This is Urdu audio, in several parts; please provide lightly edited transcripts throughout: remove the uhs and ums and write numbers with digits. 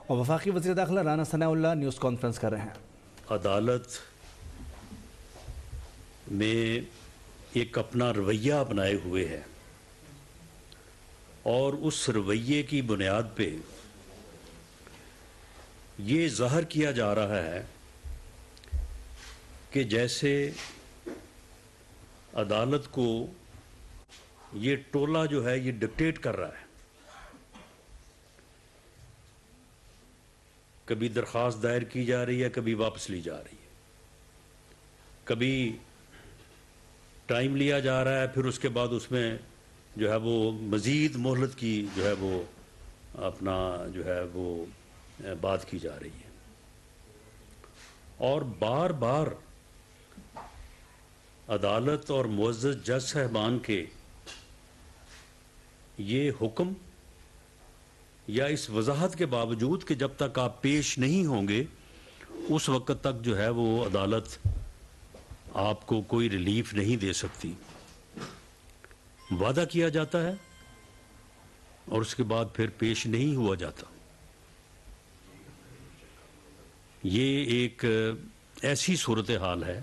اور وفاقی وزیر داخلہ رانا ثناء اللہ نیوز کانفرنس کر رہے ہیں۔ عدالت میں ایک اپنا رویہ اپنائے ہوئے ہے اور اس رویے کی بنیاد پہ یہ ظاہر کیا جا رہا ہے کہ جیسے عدالت کو یہ ٹولہ جو ہے یہ ڈکٹیٹ کر رہا ہے۔ کبھی درخواست دائر کی جا رہی ہے، کبھی واپس لی جا رہی ہے، کبھی ٹائم لیا جا رہا ہے، پھر اس کے بعد اس میں جو ہے وہ مزید مہلت کی جو ہے وہ اپنا جو ہے وہ بات کی جا رہی ہے، اور بار بار عدالت اور معزز جج صاحبان کے یہ حکم یا اس وضاحت کے باوجود کہ جب تک آپ پیش نہیں ہوں گے اس وقت تک جو ہے وہ عدالت آپ کو کوئی ریلیف نہیں دے سکتی، وعدہ کیا جاتا ہے اور اس کے بعد پھر پیش نہیں ہوا جاتا۔ یہ ایک ایسی صورتحال ہے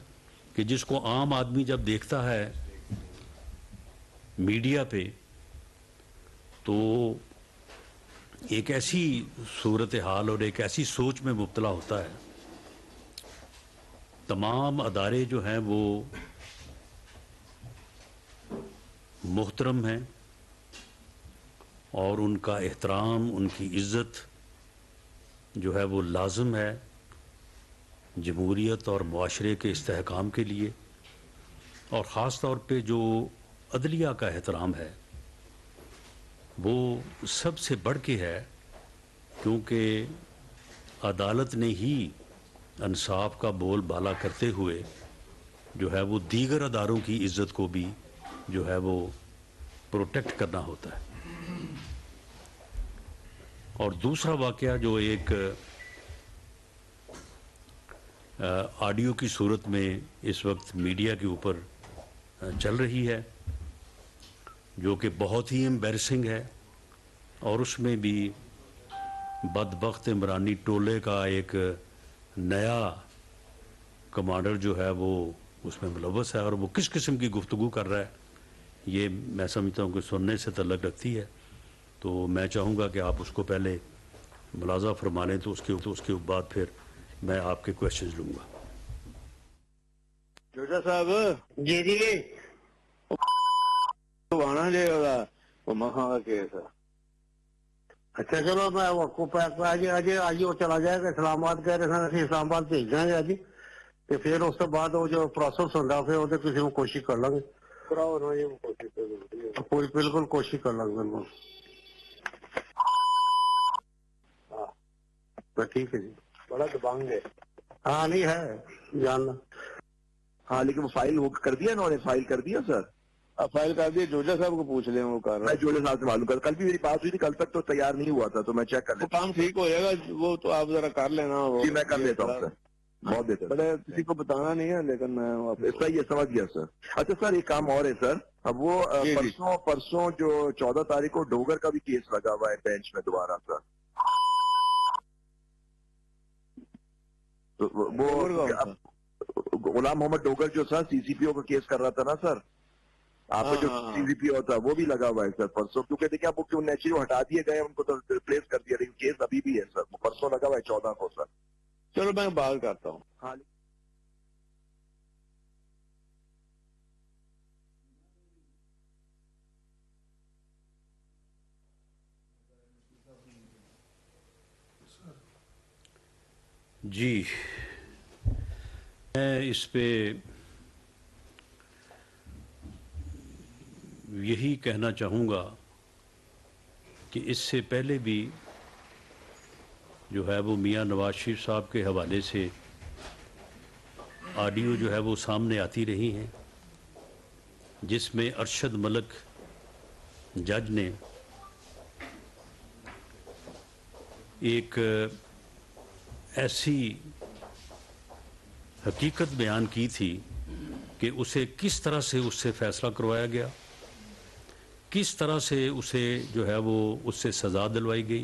کہ جس کو عام آدمی جب دیکھتا ہے میڈیا پہ تو ایک ایسی صورتحال اور ایک ایسی سوچ میں مبتلا ہوتا ہے۔ تمام ادارے جو ہیں وہ محترم ہیں اور ان کا احترام، ان کی عزت جو ہے وہ لازم ہے جمہوریت اور معاشرے کے استحکام کے لیے، اور خاص طور پہ جو عدلیہ کا احترام ہے وہ سب سے بڑھ کے ہے، کیونکہ عدالت نے ہی انصاف کا بول بالا کرتے ہوئے جو ہے وہ دیگر اداروں کی عزت کو بھی جو ہے وہ پروٹیکٹ کرنا ہوتا ہے۔ اور دوسرا واقعہ جو ایک آڈیو کی صورت میں اس وقت میڈیا کے اوپر چل رہی ہے، جو کہ بہت ہی امبیرسنگ ہے، اور اس میں بھی بدبخت عمرانی ٹولے کا ایک نیا کمانڈر جو ہے وہ اس میں ملوث ہے، اور وہ کس قسم کی گفتگو کر رہا ہے یہ میں سمجھتا ہوں کہ سننے سے تعلق رکھتی ہے۔ تو میں چاہوں گا کہ آپ اس کو پہلے ملاحظہ فرما لیں، تو اس کے بعد پھر میں آپ کے کوشچنز لوں گا۔ جوجا صاحب جی جی آنا جائے گا وہ مکھاں کا کیس ہے۔ اچھا چلو میں آپ کو آج وہ چلا جائے گا اسلام آباد، کہہ رہے تھے اسلام آباد بھیج دیں گے آج، تو پھر اس کے بعد وہ جو پروسیس ہوتا پھر وہ کسی کو کوشش کر لیں گے، کراؤ نا یہ کوشش کوئی بالکل کوشش کر لیں گے بالکل۔ تو ٹھیک ہے جی، بڑا دبانگ ہے۔ ہاں نہیں ہے جاننا۔ ہاں لیکن وہ فائل وہ کر دیا انہوں نے، فائل کر دیا سر؟ اب فائل کر دیے، جوجا صاحب کو پوچھ لیں وہ کر رہا میں ہے۔ جوڑے صاحب سے معلوم کر، کل بھی میری بات ہوئی تھی، کل تک تو تیار نہیں ہوا تھا، تو میں چیک کر وہ لیتا کام ٹھیک ہو جائے گا، وہ تو آپ ذرا کر لینا۔ وہ جی میں کر لیتا ہوں سر، بہت بہتر۔ بڑے کسی کو بتانا نہیں ہے، لیکن میں صحیح ہے، سمجھ گیا سر۔ اچھا سر ایک کام اور ہے سر، اب وہ جی۔ پرسوں جو 14 تاریخ کو ڈوگر کا بھی کیس لگا ہوا ہے بینچ میں دوبارہ سر، تو وہ غلام محمد ڈوگر جو سر سی سی پی او کا کیس کر رہا تھا نا سر، آپ کا جو سی سی پی او تھا وہ بھی لگا ہوا ہے سر پرسوں، کیونکہ دیکھیں آپ کو نیچرلی ہٹا دیے گئے، ان کو تو ریپلیس کر دیا، لیکن کیس ابھی بھی ہے سر، وہ پرسوں لگا ہوا ہے 14 کو سر۔ چلو میں بات کرتا ہوں۔ ہاں جی میں اس پہ یہی کہنا چاہوں گا کہ اس سے پہلے بھی جو ہے وہ میاں نواز شریف صاحب کے حوالے سے آڈیو جو ہے وہ سامنے آتی رہی ہیں، جس میں ارشد ملک جج نے ایک ایسی حقیقت بیان کی تھی کہ اسے کس طرح سے اس سے فیصلہ کروایا گیا، کس طرح سے اسے جو ہے وہ اس سے سزا دلوائی گئی،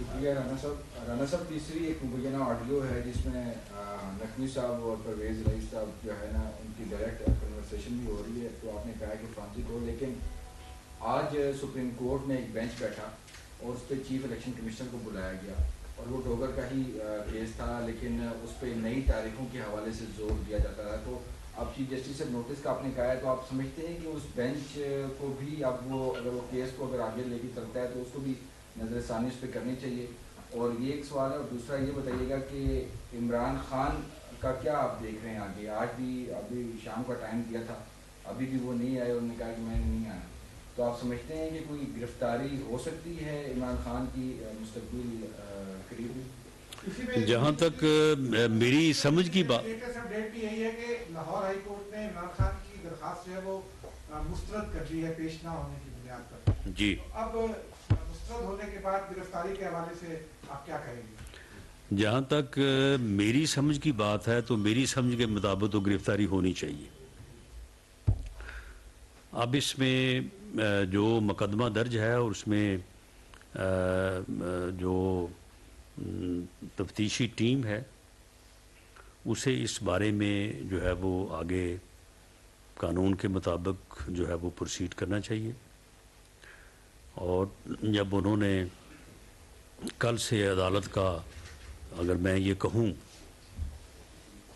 شکریہ رانا صاحب تیسری ایک مبینہ آڈیو ہے جس میں نقوی صاحب اور پرویز رئیس صاحب جو ہے نا ان کی ڈائریکٹ کنورسیشن بھی ہو رہی ہے. تو آپ نے کہا کہ فورینسک ہو, لیکن آج سپریم کورٹ میں ایک بینچ بیٹھا اور اس پہ چیف الیکشن کمشنر کو بلایا گیا اور وہ ڈوگر کا ہی کیس تھا, لیکن اس پہ نئی تاریخوں کے حوالے سے زور دیا جاتا رہا. تو اب چیف جسٹس سے نوٹس کا آپ نے کہا ہے, تو آپ سمجھتے ہیں کہ اس بینچ کو بھی اب وہ اگر وہ کیس کو اگر آگے لے کے چلتا ہے تو اس کو بھی نظر ثانی اس پہ کرنی چاہیے؟ اور یہ ایک سوال ہے. اور دوسرا یہ بتائیے گا کہ عمران خان کا کیا آپ دیکھ رہے ہیں آگے؟ آج بھی ابھی شام کا ٹائم دیا تھا, ابھی بھی وہ نہیں آئے, انہوں نے کہا کہ میں نہیں آیا. تو آپ سمجھتے ہیں کہ کوئی گرفتاری ہو سکتی ہے عمران خان کی مستقبل قریب؟ جہاں تک میری سمجھ کی بات, اپڈیٹ بھی یہی ہے کہ لاہور ہائی کورٹ نے عمران خان کی درخواست جو ہے وہ مسترد کر دی ہے پیش نہ ہونے کی بنیاد پر. جی اب مسترد ہونے کے بعد گرفتاری کے حوالے سے آپ کیا کہیں گے؟ جہاں تک میری سمجھ کی بات ہے تو میری سمجھ کے مطابق تو گرفتاری ہونی چاہیے. اب اس میں جو مقدمہ درج ہے اور اس میں جو تفتیشی ٹیم ہے اسے اس بارے میں جو ہے وہ آگے قانون کے مطابق جو ہے وہ پروسیڈ کرنا چاہیے. اور جب انہوں نے کل سے عدالت کا اگر میں یہ کہوں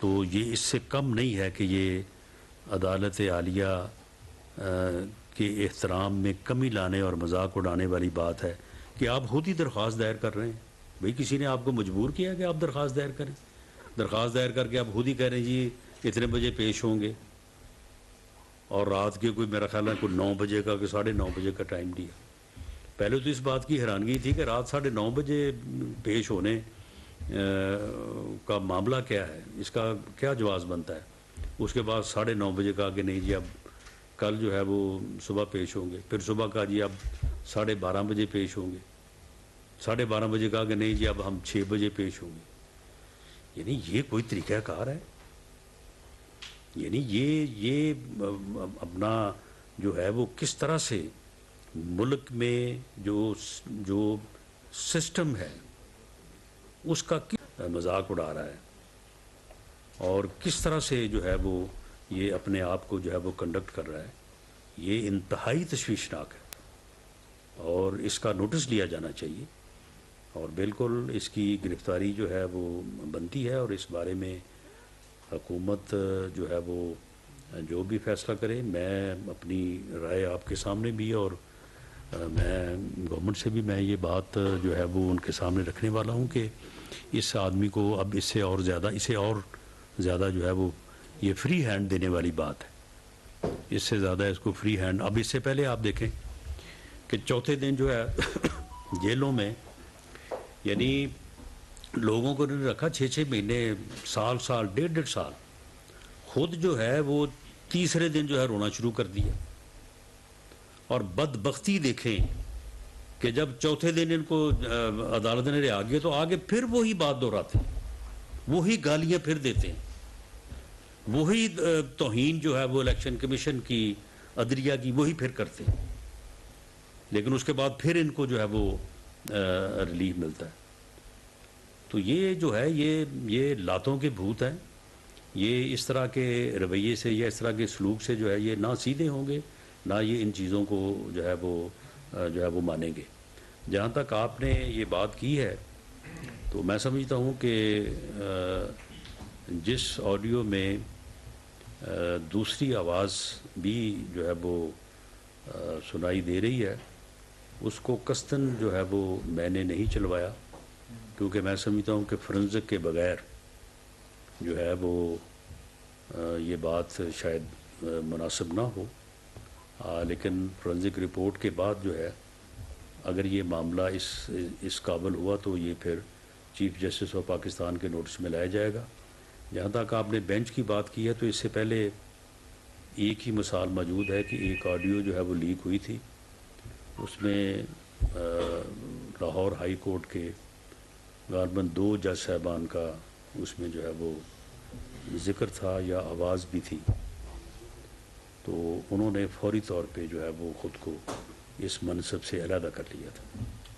تو یہ اس سے کم نہیں ہے کہ یہ عدالت عالیہ کے احترام میں کمی لانے اور مذاق اڑانے والی بات ہے کہ آپ خود ہی درخواست دائر کر رہے ہیں. بھئی کسی نے آپ کو مجبور کیا کہ آپ درخواست دائر کریں؟ درخواست دائر کر کے آپ خود ہی کہہ رہے ہیں جی اتنے بجے پیش ہوں گے, اور رات کے کوئی میرا خیال ہے کوئی 9 بجے کا کہ 9:30 بجے کا ٹائم دیا. پہلے تو اس بات کی حیرانگی تھی کہ رات 9:30 بجے پیش ہونے کا معاملہ کیا ہے, اس کا کیا جواز بنتا ہے. اس کے بعد 9:30 بجے کہا کہ نہیں جی اب کل جو ہے وہ صبح پیش ہوں گے. پھر صبح کہا جی اب 12:30 بجے پیش ہوں گے. 12:30 بجے کہا کہ نہیں جی اب ہم 6 بجے پیش ہوں گے. یعنی یہ کوئی طریقہ کار ہے؟ یعنی یہ اپنا جو ہے وہ کس طرح سے ملک میں جو سسٹم ہے اس کا مذاق اڑا رہا ہے, اور کس طرح سے جو ہے وہ یہ اپنے آپ کو جو ہے وہ کنڈکٹ کر رہا ہے. یہ انتہائی تشویشناک ہے اور اس کا نوٹس لیا جانا چاہیے, اور بالکل اس کی گرفتاری جو ہے وہ بنتی ہے. اور اس بارے میں حکومت جو ہے وہ جو بھی فیصلہ کرے, میں اپنی رائے آپ کے سامنے بھی اور میں گورنمنٹ سے بھی میں یہ بات جو ہے وہ ان کے سامنے رکھنے والا ہوں کہ اس آدمی کو اب اسے اور زیادہ جو ہے وہ یہ فری ہینڈ دینے والی بات ہے. اس سے زیادہ اس کو فری ہینڈ, اب اس سے پہلے آپ دیکھیں کہ چوتھے دن جو ہے جیلوں میں یعنی لوگوں کو انہوں نے رکھا 6 مہینے, سال 1.5 سال, خود جو ہے وہ تیسرے دن جو ہے رونا شروع کر دیا. اور بدبختی دیکھیں کہ جب چوتھے دن ان کو عدالت نے رہا کیا تو آگے پھر وہی بات دہراتے ہیں, وہی گالیاں پھر دیتے ہیں, وہی توہین جو ہے وہ الیکشن کمیشن کی, عدلیہ کی, وہی پھر کرتے ہیں. لیکن اس کے بعد پھر ان کو جو ہے وہ ریلیف ملتا ہے. تو یہ جو ہے یہ لاتوں کے بھوت ہیں. یہ اس طرح کے رویے سے یا اس طرح کے سلوک سے جو ہے یہ نہ سیدھے ہوں گے نہ یہ ان چیزوں کو جو ہے وہ مانیں گے. جہاں تک آپ نے یہ بات کی ہے تو میں سمجھتا ہوں کہ جس آڈیو میں دوسری آواز بھی جو ہے وہ سنائی دے رہی ہے اس کو قصداً جو ہے وہ میں نے نہیں چلوایا, کیونکہ میں سمجھتا ہوں کہ فورینسک کے بغیر جو ہے وہ یہ بات شاید مناسب نہ ہو. لیکن فورینسک رپورٹ کے بعد جو ہے اگر یہ معاملہ اس قابل ہوا تو یہ پھر چیف جسٹس آف پاکستان کے نوٹس میں لایا جائے گا. جہاں تک آپ نے بینچ کی بات کی ہے تو اس سے پہلے ایک ہی مثال موجود ہے کہ ایک آڈیو جو ہے وہ لیک ہوئی تھی, اس میں لاہور ہائی کورٹ کے غالباً 2 جج صاحبان کا اس میں جو ہے وہ ذکر تھا یا آواز بھی تھی. تو انہوں نے فوری طور پہ جو ہے وہ خود کو اس منصب سے علیحدہ کر لیا تھا.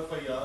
FIR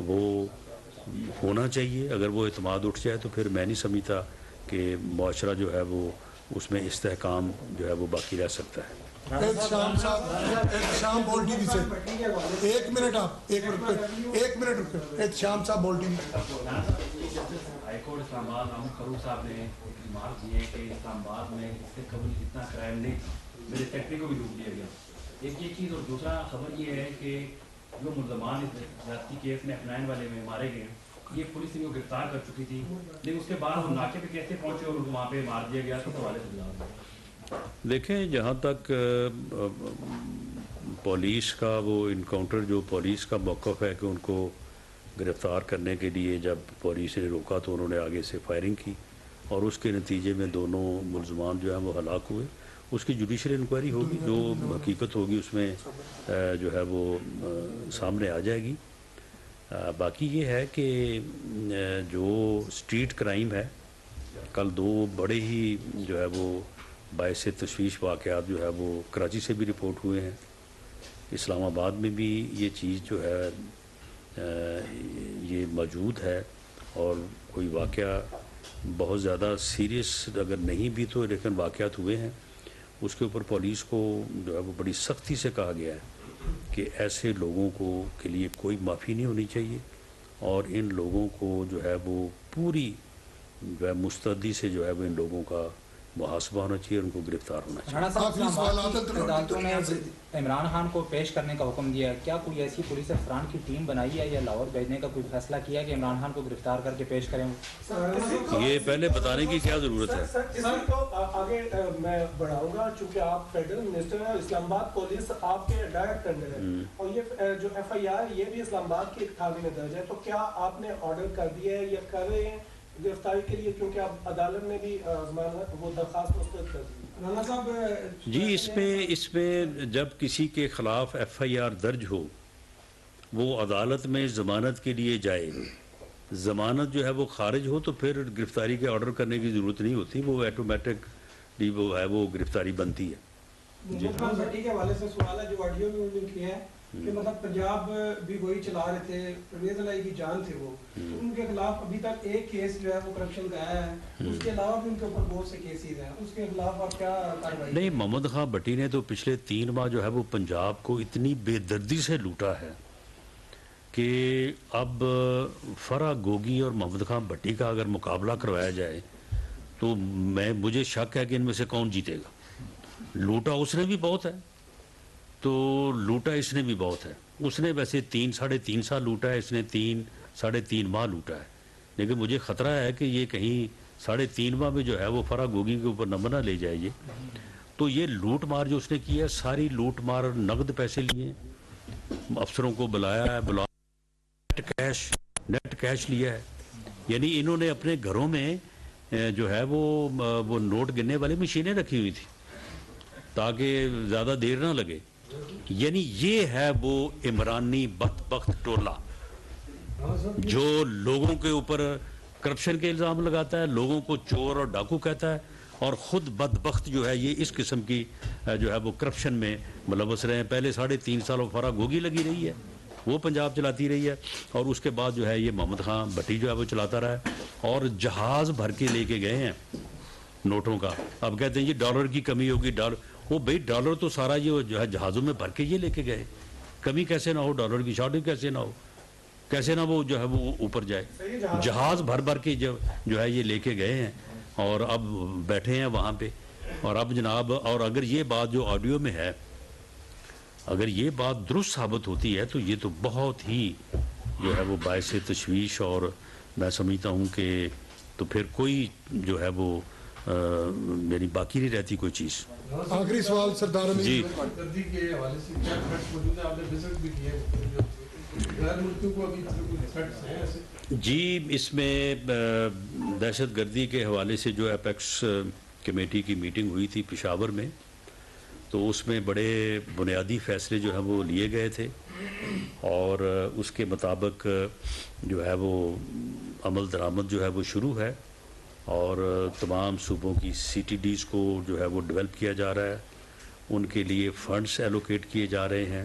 وہ ہونا چاہیے. اگر وہ اعتماد اٹھ جائے تو پھر میں نہیں سمجھتا کہ معاشرہ جو ہے وہ اس میں استحکام جو ہے وہ باقی رہ سکتا ہے. احتشام صاحب، احتشام بول ٹی وی سے ایک منٹ، آپ ایک منٹ رکے. احتشام صاحب بول ٹی وی. ہائی کورٹ اسلام آباد محمد فاروق صاحب نے ریمارک دیے کہ اسلام آباد میں اس سے قبل اتنا کرائم نہیں تھا، میرے سیکٹری کو بھی روک دیا گیا. ایک یہ چیز، اور دوسرا خبر یہ ہے کہ جو ملزمان اس زیادتی کیس میں اپنائن والے میں مارے گئے یہ پولیس نے گرفتار کر چکی تھی، لیکن اس کے بعد وہ ناکے پہ کیسے پہنچے اور وہاں پہ مار دیا گیا، اس حوالے سے. دیکھیں، جہاں تک پولیس کا وہ انکاؤنٹر، جو پولیس کا موقف ہے کہ ان کو گرفتار کرنے کے لیے جب پولیس نے روکا تو انہوں نے آگے سے فائرنگ کی اور اس کے نتیجے میں دونوں ملزمان جو ہیں وہ ہلاک ہوئے. اس کی جوڈیشل انکوائری ہوگی، جو حقیقت ہوگی اس میں جو ہے وہ سامنے آ جائے گی. باقی یہ ہے کہ جو اسٹریٹ کرائم ہے، کل 2 بڑے ہی جو ہے وہ باعث تشویش واقعات جو ہے وہ کراچی سے بھی رپورٹ ہوئے ہیں. اسلام آباد میں بھی یہ چیز جو ہے یہ موجود ہے، اور کوئی واقعہ بہت زیادہ سیریس اگر نہیں بھی تو لیکن واقعات ہوئے ہیں. اس کے اوپر پولیس کو جو ہے وہ بڑی سختی سے کہا گیا ہے کہ ایسے لوگوں کو کے لیے کوئی معافی نہیں ہونی چاہیے، اور ان لوگوں کو جو ہے وہ پوری جو ہے مستعدی سے جو ہے وہ ان لوگوں کا محاسبہ ہونا چاہیے، ان کو گرفتار ہونا چاہیے. عدالتوں نے عمران خان کو پیش کرنے کا حکم دیا ہے، کیا کوئی ایسی پولیس افسران کی ٹیم بنائی ہے یا لاہور بھیجنے کا کوئی فیصلہ کیا ہے کہ عمران خان کو گرفتار کر کے پیش کریں؟ یہ پہلے بتانے کی کیا ضرورت ہے؟ سر تو آگے میں بڑھاؤں گا، چونکہ آپ فیڈرل منسٹر ہیں، اسلام آباد پولیس آپ کے ڈائریکٹ انڈر ہے، اور یہ جو ایف آئی آر یہ بھی اسلام آباد کی ایک تھاوی میں درج ہے، تو کیا آپ نے آرڈر کر دیا ہے یا کر رہے ہیں گرفتاری کے لیے، کیونکہ اب عدالت نے بھی وہ درخواست مسترد کر دی؟ رانا صاحب جی، اس میں جب کسی کے خلاف ایف آئی آر درج ہو، وہ عدالت میں ضمانت کے لیے جائے، ضمانت جو ہے وہ خارج ہو تو پھر گرفتاری کے آرڈر کرنے کی ضرورت نہیں ہوتی، وہ ایٹومیٹک وہ ہے وہ گرفتاری بنتی ہے. محمد بھٹی کے حوالے سے سوال ہے، جو آڈیو میں انہوں نے کیا ہے کہ مطلب پنجاب بھی وہی چلا رہے تھے، پرویز الہی کی جان تھے وہ، تو ان کے خلاف ابھی تک ایک کیس جو ہے وہ کرپشن کا آیا ہے، اس کے علاوہ بھی ان کے اوپر بہت سے کیسز ہیں، اس کے خلاف آپ کیا کارروائی؟ نہیں، محمد خان بھٹی نے تو پچھلے 3 ماہ جو ہے وہ پنجاب کو اتنی بے دردی سے لوٹا ہے کہ اب فرح گوگی اور محمد خان بھٹی کا اگر مقابلہ کروایا جائے تو مجھے شک ہے کہ ان میں سے کون جیتے گا. لوٹا اس نے بھی بہت ہے، تو لوٹا اس نے بھی بہت ہے. اس نے ویسے 3-3.5 سال لوٹا ہے، اس نے 3-3.5 ماہ لوٹا ہے، لیکن مجھے خطرہ ہے کہ یہ کہیں 3.5 ماہ میں جو ہے وہ فرح گوگی کے اوپر نہ لے جائے. تو یہ لوٹ مار جو اس نے کی ہے، ساری لوٹ مار نقد پیسے لیے، افسروں کو بلایا ہے، نیٹ کیش لیا ہے. یعنی انہوں نے اپنے گھروں میں جو ہے وہ نوٹ گننے والی مشینیں رکھی ہوئی تھی تاکہ زیادہ دیر نہ لگے. یعنی یہ ہے وہ عمرانی بدبخت ٹولہ جو لوگوں کے اوپر کرپشن کے الزام لگاتا ہے، لوگوں کو چور اور ڈاکو کہتا ہے، اور خود بدبخت جو ہے یہ اس قسم کی جو ہے وہ کرپشن میں ملوث رہے ہیں. پہلے 3.5 سال فرح گوگی لگی رہی ہے، وہ پنجاب چلاتی رہی ہے، اور اس کے بعد جو ہے یہ محمد خان بھٹی جو ہے وہ چلاتا رہا ہے، اور جہاز بھر کے لے کے گئے ہیں نوٹوں کا. اب کہتے ہیں یہ ڈالر کی کمی ہوگی، وہ بھائی ڈالر تو سارا یہ جو ہے جہازوں میں بھر کے یہ لے کے گئے، کمی کیسے نہ ہو، ڈالر کی شارٹیج کیسے نہ ہو، کیسے نہ وہ جو ہے وہ اوپر جائے. جہاز بھر کے جو ہے یہ لے کے گئے ہیں اور اب بیٹھے ہیں وہاں پہ. اور اب جناب، اور اگر یہ بات جو آڈیو میں ہے اگر یہ بات درست ثابت ہوتی ہے تو یہ تو بہت ہی جو ہے وہ باعث تشویش، اور میں سمجھتا ہوں کہ تو پھر کوئی جو ہے وہ میری باقی نہیں رہتی کوئی چیز. آخری سوال سردار امین جی گردی کے حوالے سے کیا تھریٹس موجود ہیں؟ آپ نے وزٹ بھی کیے غیر ملکیوں کو، ابھی کوئی تھریٹس ہیں ایسے؟ جی، اس میں دہشت گردی کے حوالے سے جو اپیکس کمیٹی کی میٹنگ ہوئی تھی پشاور میں، تو اس میں بڑے بنیادی فیصلے جو ہیں وہ لیے گئے تھے، اور اس کے مطابق جو ہے وہ عمل درآمد جو ہے وہ شروع ہے، اور تمام صوبوں کی سی ٹی ڈیز کو جو ہے وہ ڈیولپ کیا جا رہا ہے، ان کے لیے فنڈز ایلوکیٹ کیے جا رہے ہیں.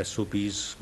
SOPs